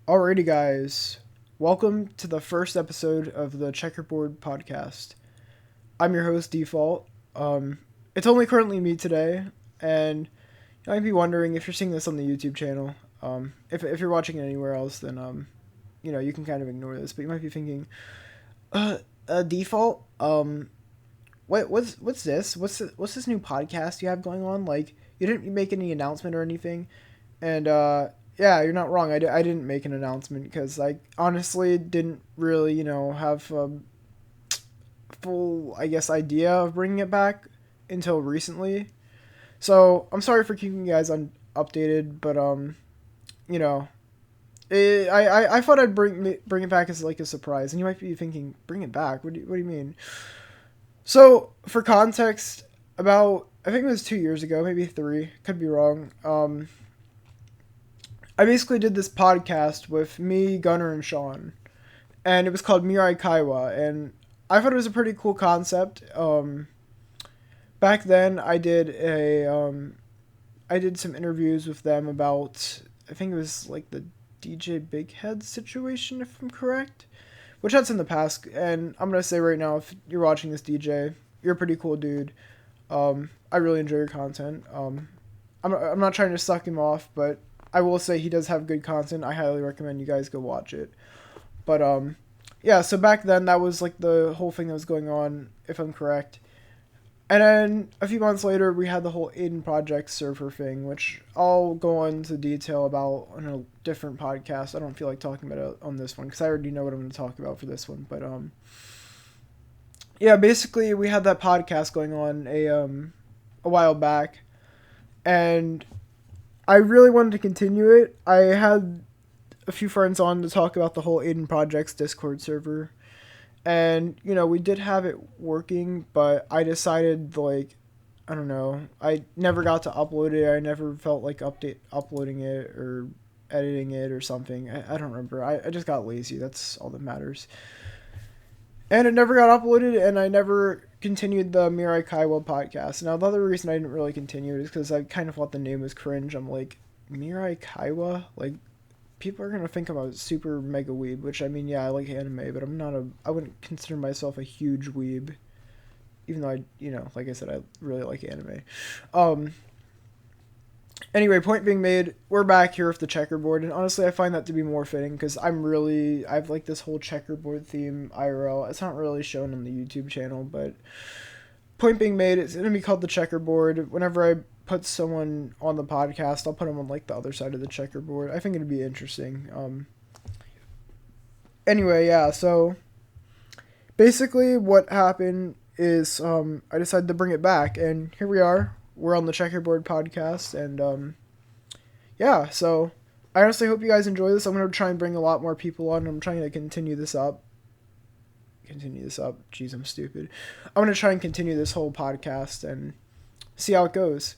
Alrighty, guys. Welcome to the first episode of the Checkerboard podcast. I'm your host, Default. It's only currently me today, and you might be wondering if you're seeing this on the YouTube channel. If you're watching it anywhere else, then you can kind of ignore this. But you might be thinking, Default. What's this? What's this new podcast you have going on? Like, you didn't make any announcement or anything, and yeah, you're not wrong. I didn't make an announcement because I honestly didn't really, have a full, I guess, idea of bringing it back until recently. So I'm sorry for keeping you guys updated, but you know, I thought I'd bring it back as like a surprise, and you might be thinking, bring it back? What do you mean? So for context, about I think it was 2 years ago, maybe three, could be wrong. I basically did this podcast with me, Gunnar, and Sean, and it was called Mirai Kaiwa, and I thought it was a pretty cool concept. Back then, I did some interviews with them about, I think it was like the DJ Big Head situation, if I'm correct, which that's in the past. And I'm gonna say right now, if you're watching this, DJ, you're a pretty cool dude. I really enjoy your content. I'm not trying to suck him off, but I will say he does have good content. I highly recommend you guys go watch it. But yeah, so back then that was like the whole thing that was going on, if I'm correct. And then a few months later, we had the whole Aiden Project server thing, which I'll go into detail about on a different podcast. I don't feel like talking about it on this one because I already know what I'm going to talk about for this one. But yeah, basically we had that podcast going on a while back, and I really wanted to continue it. I had a few friends on to talk about the whole Aiden Project's Discord server. And, we did have it working, but I decided, like, I don't know. I never got to upload it. I never felt like uploading it or editing it or something. I don't remember. I just got lazy. That's all that matters. And it never got uploaded, and I never continued the Mirai Kaiwa podcast. Now, the other reason I didn't really continue it is because I kind of thought the name was cringe. I'm like, Mirai Kaiwa? Like, people are gonna think I'm a super mega weeb, which, I mean, yeah, I like anime, but I wouldn't consider myself a huge weeb, even though like I said, I really like anime. Anyway, point being made, we're back here with the checkerboard, and honestly, I find that to be more fitting because I've like this whole checkerboard theme IRL. It's not really shown on the YouTube channel, but point being made, it's gonna be called the checkerboard. Whenever I put someone on the podcast, I'll put them on like the other side of the checkerboard. I think it'd be interesting. Anyway, yeah. So basically, what happened is I decided to bring it back, and here we are. We're on the Checkerboard podcast, and yeah. So I honestly hope you guys enjoy this. I'm gonna try and bring a lot more people on. I'm trying to continue this up. Jeez, I'm stupid. I'm gonna try and continue this whole podcast and see how it goes.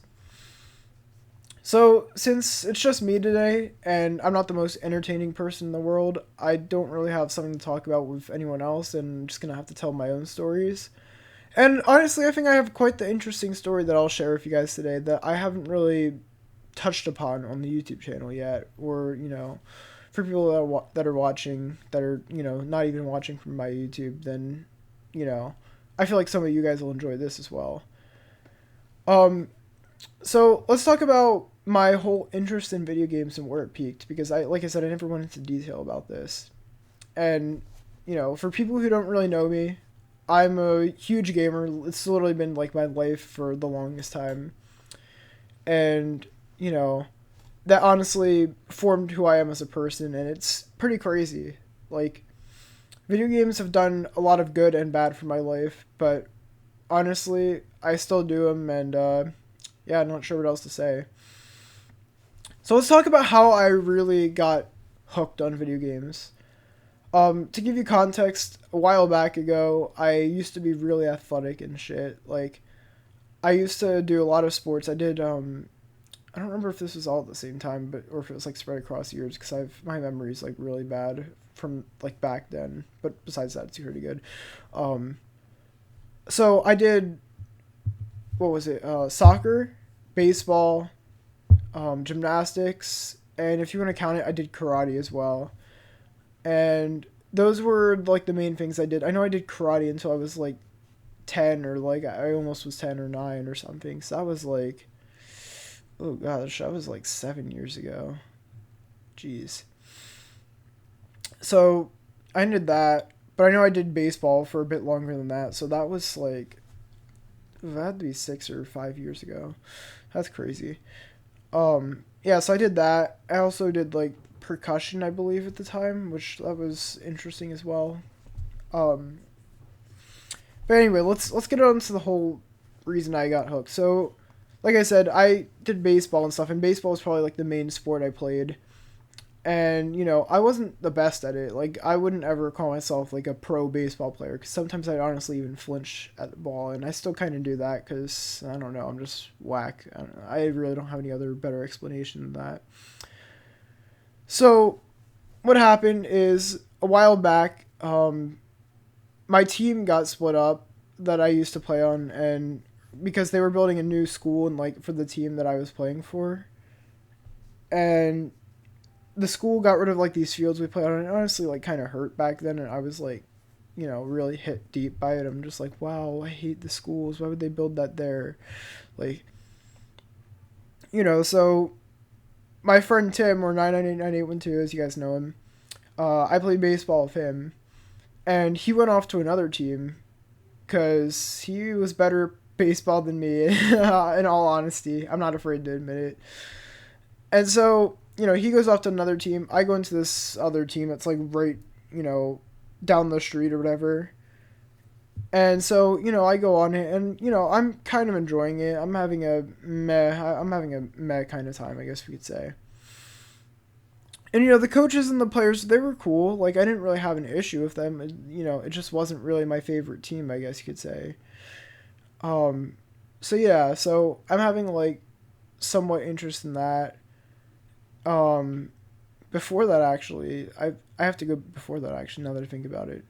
So, since it's just me today, and I'm not the most entertaining person in the world, I don't really have something to talk about with anyone else, and I'm just gonna have to tell my own stories. And honestly, I think I have quite the interesting story that I'll share with you guys today that I haven't really touched upon on the YouTube channel yet, or, for people that are watching, that are, not even watching from my YouTube, then, I feel like some of you guys will enjoy this as well. So let's talk about my whole interest in video games and where it peaked, because like I said, I never went into detail about this. And, for people who don't really know me, I'm a huge gamer. It's literally been like my life for the longest time. And, that honestly formed who I am as a person, and it's pretty crazy. Like, video games have done a lot of good and bad for my life, but honestly, I still do them, and yeah, I'm not sure what else to say. So let's talk about how I really got hooked on video games. To give you context, a while back ago, I used to be really athletic and shit. Like, I used to do a lot of sports. I did, I don't remember if this was all at the same time, but, or if it was, like, spread across years, because my memory's, like, really bad from, like, back then. But besides that, it's pretty good. So I did, what was it, soccer, baseball, gymnastics, and if you want to count it, I did karate as well. And those were like the main things I did. I know I did karate until I was like 10, or like I almost was 10 or 9 or something. So that was like, oh gosh, that was like 7 years ago. Jeez. So I did that, but I know I did baseball for a bit longer than that. So that was like, that had to be 6 or 5 years ago. That's crazy. Yeah, so I did that. I also did like percussion, I believe, at the time, which that was interesting as well. Um, but anyway, let's get on to the whole reason I got hooked. So, like I said, I did baseball and stuff, and baseball was probably like the main sport I played. And I wasn't the best at it. Like, I wouldn't ever call myself like a pro baseball player, because sometimes I'd honestly even flinch at the ball, and I still kind of do that because I don't know, I'm just whack. I don't know, I really don't have any other better explanation than that. So what happened is, a while back, my team got split up that I used to play on, and because they were building a new school and like for the team that I was playing for, and the school got rid of like these fields we played on, and it honestly like kind of hurt back then, and I was like, really hit deep by it. I'm just like, wow, I hate the schools. Why would they build that there? Like, so my friend Tim, or 9989812, as you guys know him, I played baseball with him, and he went off to another team because he was better at baseball than me. In all honesty, I'm not afraid to admit it. And so, he goes off to another team. I go into this other team that's like right, down the street or whatever. And so, I go on it, and I'm kind of enjoying it. I'm having a meh kind of time, I guess we could say. And the coaches and the players, they were cool. Like, I didn't really have an issue with them. It just wasn't really my favorite team, I guess you could say. Um, so yeah, so I'm having like somewhat interest in that. Um, Before that, actually, I have to go before that, actually, now that I think about it.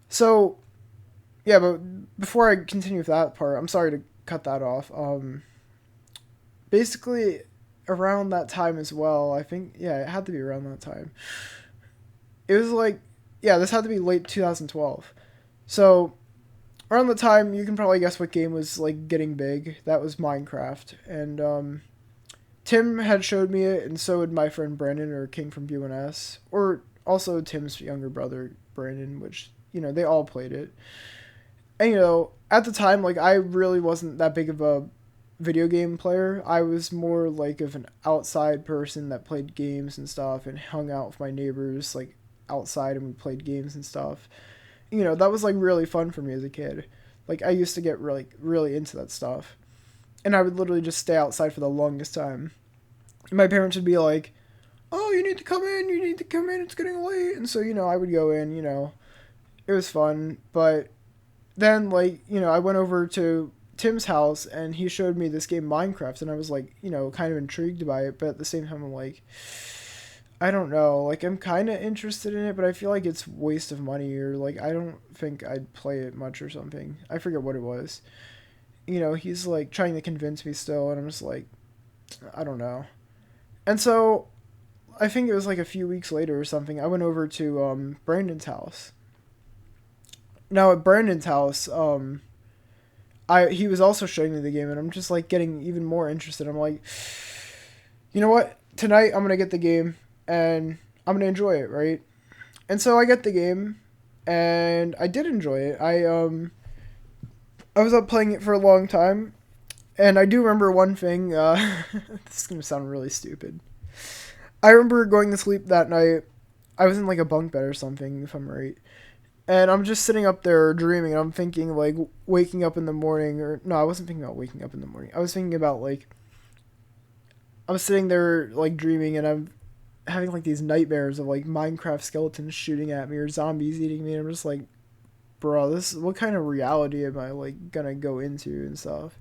So yeah, but before I continue with that part, I'm sorry to cut that off. Basically, around that time as well, I think, yeah, it had to be around that time. It was like, yeah, this had to be late 2012. So around the time, you can probably guess what game was like getting big. That was Minecraft, and Tim had showed me it, and so had my friend Brandon, or King from BUNS, or also Tim's younger brother Brandon, which they all played it. And at the time, like, I really wasn't that big of a video game player. I was more like of an outside person that played games and stuff and hung out with my neighbors like outside, and we played games and stuff. That was like really fun for me as a kid. Like, I used to get really into that stuff. And I would literally just stay outside for the longest time. And my parents would be like, "Oh, you need to come in. You need to come in. It's getting late." And so, I would go in, It was fun, but then, like, I went over to Tim's house, and he showed me this game Minecraft, and I was like, kind of intrigued by it, but at the same time I'm like, I don't know, like, I'm kind of interested in it, but I feel like it's waste of money, or like I don't think I'd play it much or something. I forget what it was. He's like trying to convince me still, and I'm just like, I don't know. And so I think it was like a few weeks later or something, I went over to Brandon's house. Now at Brandon's house, I he was also showing me the game, and I'm just like getting even more interested. I'm like, you know what? Tonight I'm gonna get the game, and I'm gonna enjoy it, right? And so I get the game, and I did enjoy it. I was up playing it for a long time, and I do remember one thing. This is gonna sound really stupid. I remember going to sleep that night. I was in like a bunk bed or something, if I'm right. And I'm just sitting up there dreaming, and I'm thinking like waking up in the morning, or no, I wasn't thinking about waking up in the morning. I was thinking about like I was sitting there like dreaming, and I'm having like these nightmares of like Minecraft skeletons shooting at me or zombies eating me. And I'm just like, bro, this what kind of reality am I like gonna go into and stuff.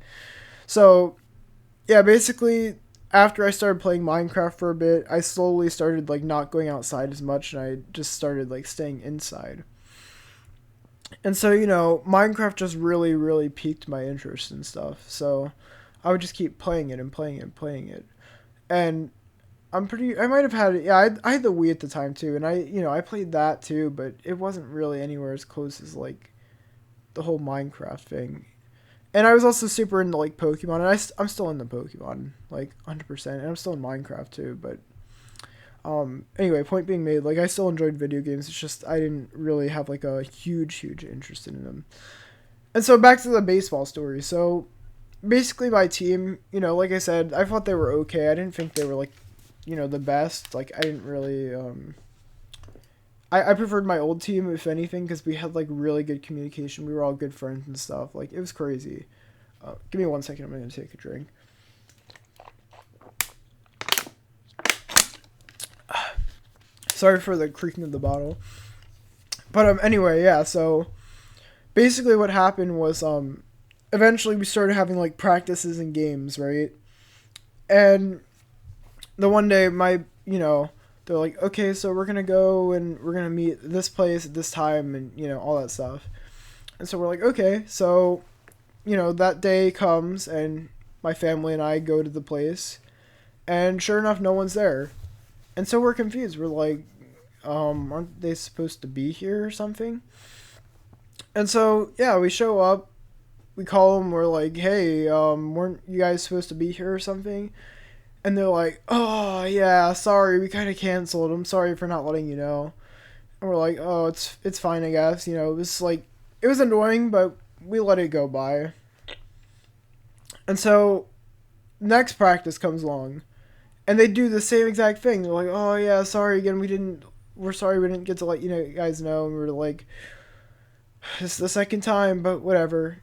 So yeah, basically after I started playing Minecraft for a bit, I slowly started like not going outside as much, and I just started like staying inside. And so, Minecraft just really, really piqued my interest and stuff. So I would just keep playing it and playing it and playing it. And I might have had it. Yeah, I had the Wii at the time too, and I played that too, but it wasn't really anywhere as close as like the whole Minecraft thing. And I was also super into like Pokemon, and I'm still into Pokemon like 100%, and I'm still in Minecraft too. But anyway, point being made, like I still enjoyed video games. It's just I didn't really have like a huge interest in them. And so back to the baseball story. So basically, my team, like I said, I thought they were okay. I didn't think they were like, the best. Like I didn't really. I preferred my old team, if anything, because we had like really good communication. We were all good friends and stuff. Like it was crazy. Give me 1 second. I'm gonna take a drink. Sorry for the creaking of the bottle. But anyway, yeah. So basically, what happened was eventually we started having like practices and games, right? And the one day, they're like, okay, so we're gonna go and we're gonna meet this place at this time, and all that stuff. And so we're like, okay, so that day comes, and my family and I go to the place, and sure enough, no one's there. And so we're confused. We're like, aren't they supposed to be here or something? And so yeah, we show up, we call them, we're like, hey, weren't you guys supposed to be here or something? And they're like, oh yeah, sorry, we kind of canceled. I'm sorry for not letting you know. And we're like, oh, it's fine, I guess. It was like, it was annoying, but we let it go by. And so next practice comes along, and they do the same exact thing. They're like, oh yeah, sorry again, we're sorry we didn't get to let you guys know. And we're like, this is the second time, but whatever.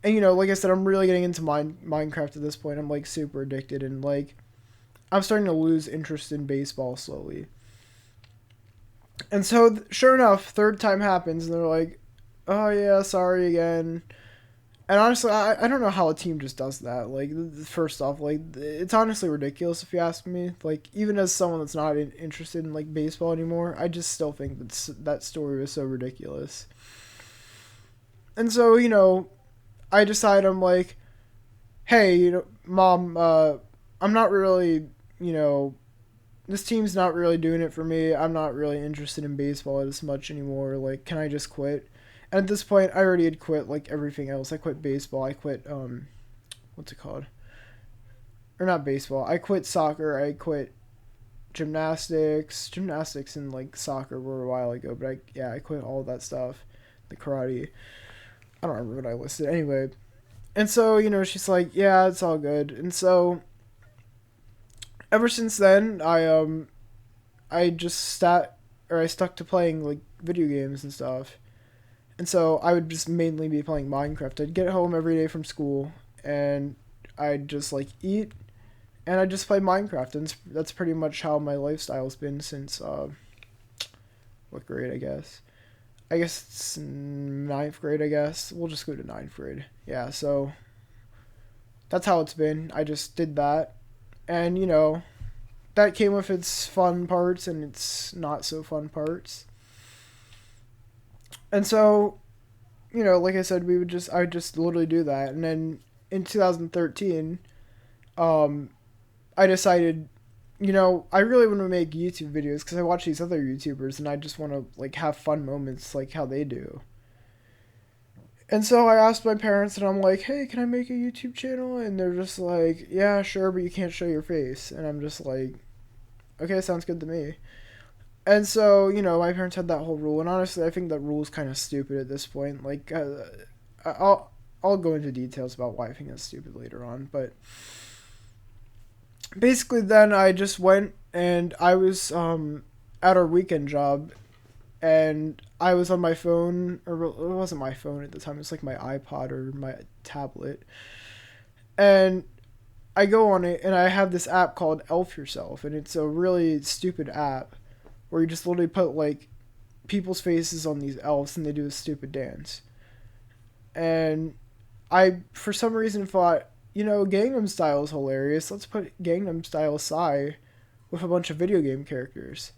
And like I said, I'm really getting into Minecraft at this point. I'm like super addicted, and like I'm starting to lose interest in baseball slowly. And so sure enough, third time happens, and they're like, oh yeah, sorry again. And honestly, I don't know how a team just does that. Like, first off, like, it's honestly ridiculous if you ask me. Like, even as someone that's not interested in, like, baseball anymore, I just still think that story was so ridiculous. And so, I decide, I'm like, hey, Mom, I'm not really, this team's not really doing it for me. I'm not really interested in baseball as much anymore. Like, can I just quit? And at this point, I already had quit, like, everything else. I quit baseball. I quit, what's it called? Or not baseball. I quit soccer. I quit gymnastics. Gymnastics and, like, soccer were a while ago. But, I quit all of that stuff. The karate. I don't remember what I listed. Anyway. And so, she's like, yeah, it's all good. And so, ever since then, I stuck to playing, like, video games and stuff. And so I would just mainly be playing Minecraft. I'd get home every day from school, and I'd just like eat, and I'd just play Minecraft. And that's pretty much how my lifestyle's been since what grade? I guess it's ninth grade. I guess we'll just go to ninth grade. Yeah. So that's how it's been. I just did that, and that came with its fun parts and its not so fun parts. And so, like I said, I would just literally do that. And then in 2013, I decided, I really want to make YouTube videos because I watch these other YouTubers and I just want to, like, have fun moments like how they do. And so I asked my parents and I'm like, hey, can I make a YouTube channel? And they're just like, yeah, sure, but you can't show your face. And I'm just like, okay, sounds good to me. And so, my parents had that whole rule, and honestly, I think that rule is kind of stupid at this point. Like, I'll go into details about why I think it's stupid later on, but basically, then I just went and I was at our weekend job, and I was on my phone, or it wasn't my phone at the time. It was like my iPod or my tablet, and I go on it, and I have this app called Elf Yourself, and it's a really stupid app where you just literally put like people's faces on these elves and they do a stupid dance. And I, for some reason, thought, Gangnam Style is hilarious. Let's put Gangnam Style Psy with a bunch of video game characters.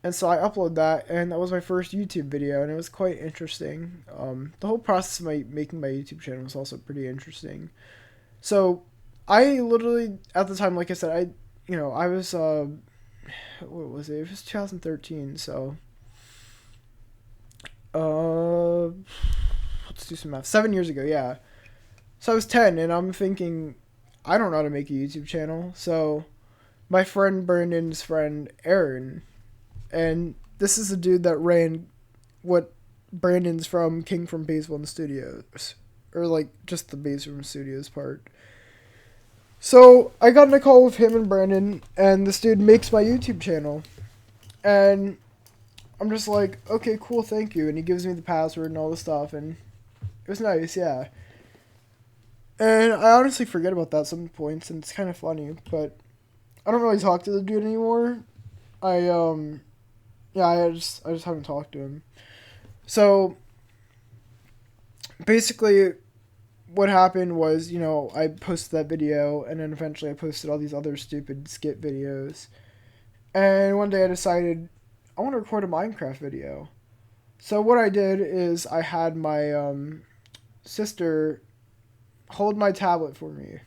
And so I uploaded that, and that was my first YouTube video, and it was quite interesting. The whole process of making my YouTube channel was also pretty interesting. So I literally, at the time, like I said, I was what was it? It was 2013. So uh, let's do some math. 7 years ago, yeah. So I was 10, and I'm thinking, I don't know how to make a YouTube channel. So my friend Brandon's friend Aaron, and this is the dude that ran what Brandon's from King from Base One Studios, or like just the Base Room Studios part. So I got in a call with him and Brandon, and this dude makes my YouTube channel, and I'm just like, okay, cool, thank you, and he gives me the password and all the stuff, and it was nice, yeah. And I honestly forget about that some points, and it's kind of funny, but I don't really talk to the dude anymore. I yeah, I just haven't talked to him. So basically, what happened was, I posted that video, and then eventually I posted all these other stupid skit videos. And one day I decided I want to record a Minecraft video. So what I did is I had my sister hold my tablet for me.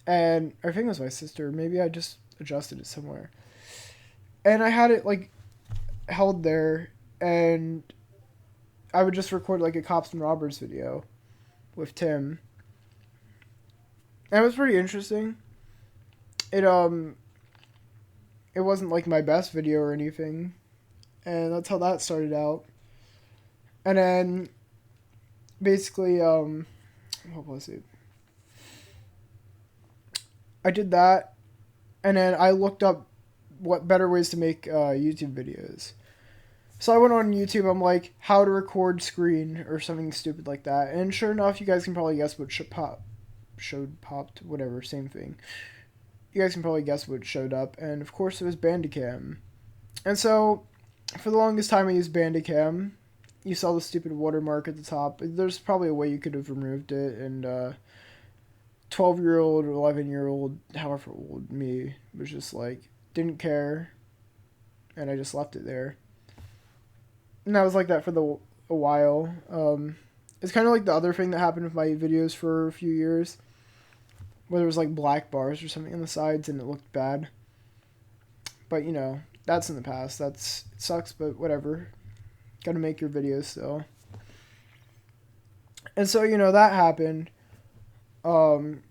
And I think it was my sister. Maybe I just adjusted it somewhere. And I had it like held there, and I would just record like a cops and robbers video with Tim. And it was pretty interesting. It it wasn't like my best video or anything. And that's how that started out. And then basically what was it? I did that, and then I looked up what better ways to make YouTube videos. So I went on YouTube. I'm like, how to record screen or something stupid like that. And sure enough, you guys can probably guess what popped, whatever, same thing. You guys can probably guess what showed up, and of course it was Bandicam. And so, for the longest time I used Bandicam. You saw the stupid watermark at the top. There's probably a way you could have removed it, and 12-year-old or 11-year-old, however old me, was just like, didn't care, and I just left it there. And I was like that for a while. It's kind of like the other thing that happened with my videos for a few years, where there was like black bars or something on the sides and it looked bad. But that's in the past. It sucks, but whatever. Gotta make your videos still. And so that happened. And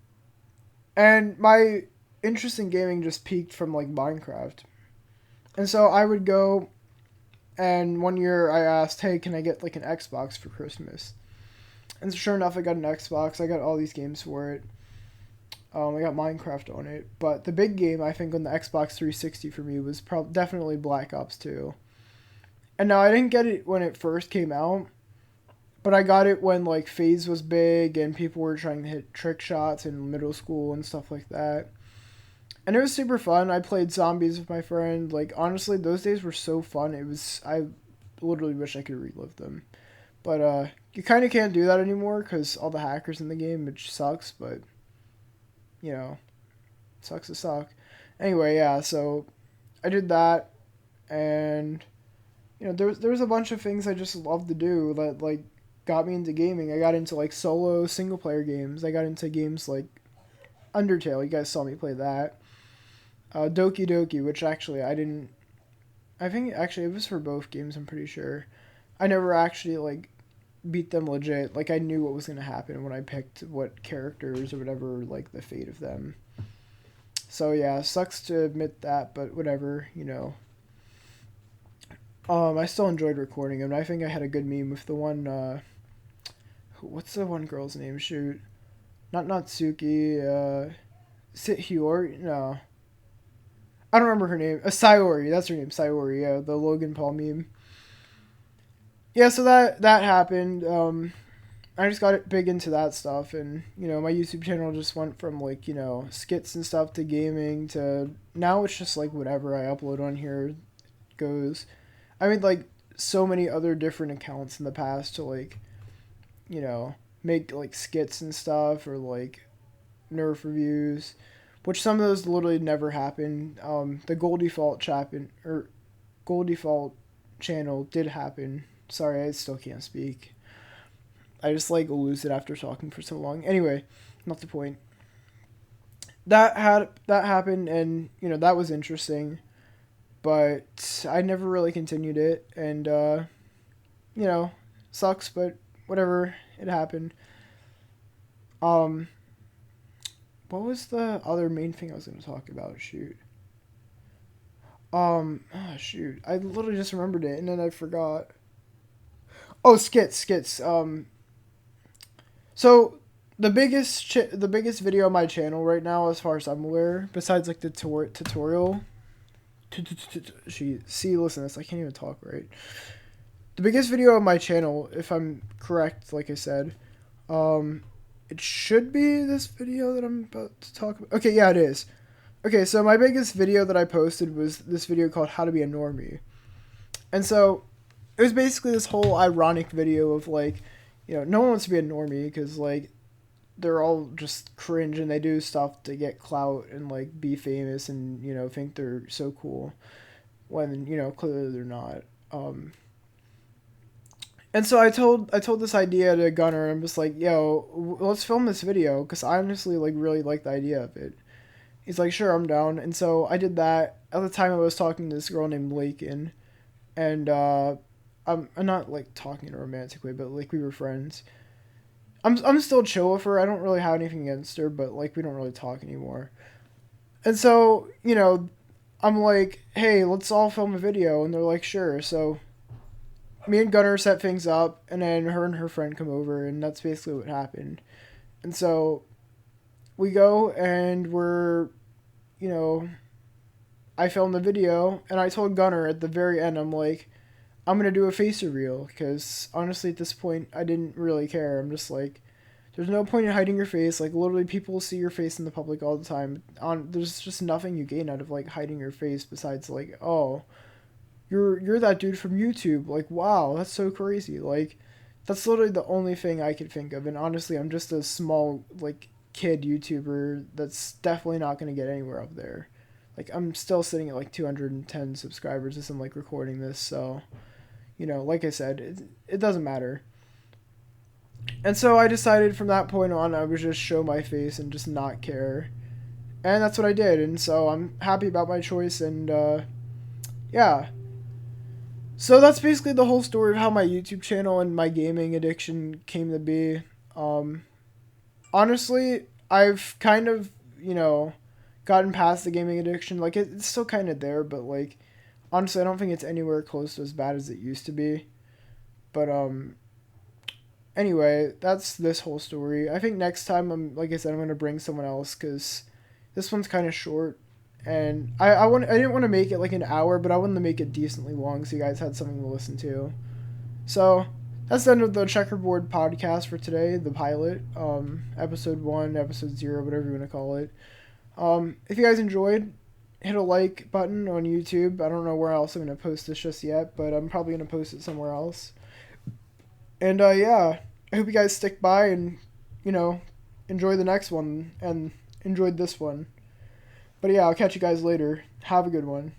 my interest in gaming just peaked from like Minecraft. And so I would go, and one year I asked, hey, can I get like an Xbox for Christmas? And so sure enough, I got an Xbox. I got all these games for it. I got Minecraft on it. But the big game, I think, on the Xbox 360 for me was definitely Black Ops 2. And now I didn't get it when it first came out, but I got it when like FaZe was big and people were trying to hit trick shots in middle school and stuff like that. And it was super fun. I played zombies with my friend. Like, honestly, those days were so fun. I literally wish I could relive them. But you kind of can't do that anymore because all the hackers in the game, which sucks, but sucks to suck. Anyway, yeah, so I did that, and there was a bunch of things I just loved to do that like got me into gaming. I got into like solo single player games. I got into games like Undertale. You guys saw me play that. Doki Doki, which actually I didn't. I think actually it was for both games. I'm pretty sure. I never actually like beat them legit. Like I knew what was gonna happen when I picked what characters or whatever. Like the fate of them. So yeah, sucks to admit that, but whatever. I still enjoyed recording them. I think I had a good meme with the one. What's the one girl's name? Shoot, not Natsuki. Hiori? No, I don't remember her name. Sayori. That's her name. Sayori. Yeah, the Logan Paul meme. Yeah, so that happened. I just got big into that stuff, and my YouTube channel just went from like skits and stuff to gaming to now it's just like whatever I upload on here goes. I made like so many other different accounts in the past to like, make like skits and stuff or like Nerf reviews, which some of those literally never happened. The Gold Default channel did happen. Sorry, I still can't speak. I just like lose it after talking for so long. Anyway, not the point. that happened, and that was interesting, but I never really continued it, and you know, sucks, but whatever, it happened. Um, what was the other main thing I was going to talk about? Shoot. Shoot. I literally just remembered it and then I forgot. Oh, skits. So the biggest video on my channel right now, as far as I'm aware, besides like the tutorial. See, listen, to this. I can't even talk right. The biggest video on my channel, if I'm correct, like I said, um, it should be this video that I'm about to talk about. Okay, yeah, it is. Okay, so my biggest video that I posted was this video called How to Be a Normie. And so it was basically this whole ironic video of like, no one wants to be a normie because like they're all just cringe and they do stuff to get clout and like be famous and think they're so cool when clearly they're not. And so I told this idea to Gunner, and I'm just like, yo, let's film this video because I honestly like really like the idea of it. He's like, sure, I'm down. And so I did that. At the time, I was talking to this girl named Lakin, and I'm not like talking in a romantic way, but like we were friends. I'm still chill with her. I don't really have anything against her, but like we don't really talk anymore. And so I'm like, hey, let's all film a video, and they're like, sure. So me and Gunner set things up, and then her and her friend come over, and that's basically what happened. And so we go, and I filmed the video, and I told Gunner at the very end, I'm like, I'm going to do a face reveal, because honestly at this point, I didn't really care. I'm just like, there's no point in hiding your face. Like, literally, people see your face in the public all the time. There's just nothing you gain out of, like, hiding your face besides, like, oh, you're that dude from YouTube. Like, wow, that's so crazy. Like, that's literally the only thing I could think of. And honestly, I'm just a small, like, kid YouTuber that's definitely not going to get anywhere up there. Like, I'm still sitting at, like, 210 subscribers as I'm, like, recording this. So, like I said, it doesn't matter. And so I decided from that point on I would just show my face and just not care. And that's what I did. And so I'm happy about my choice. And, yeah. So that's basically the whole story of how my YouTube channel and my gaming addiction came to be. Honestly, I've kind of, gotten past the gaming addiction. Like, it's still kind of there, but, like, honestly, I don't think it's anywhere close to as bad as it used to be. But, anyway, that's this whole story. I think next time, like I said, I'm going to bring someone else, because this one's kind of short. And I didn't want to make it like an hour, but I wanted to make it decently long so you guys had something to listen to. So that's the end of the Checkerboard podcast for today, the pilot, episode 1, episode 0, whatever you want to call it. If you guys enjoyed, hit a like button on YouTube. I don't know where else I'm going to post this just yet, but I'm probably going to post it somewhere else. And yeah, I hope you guys stick by and, enjoy the next one and enjoyed this one. But yeah, I'll catch you guys later. Have a good one.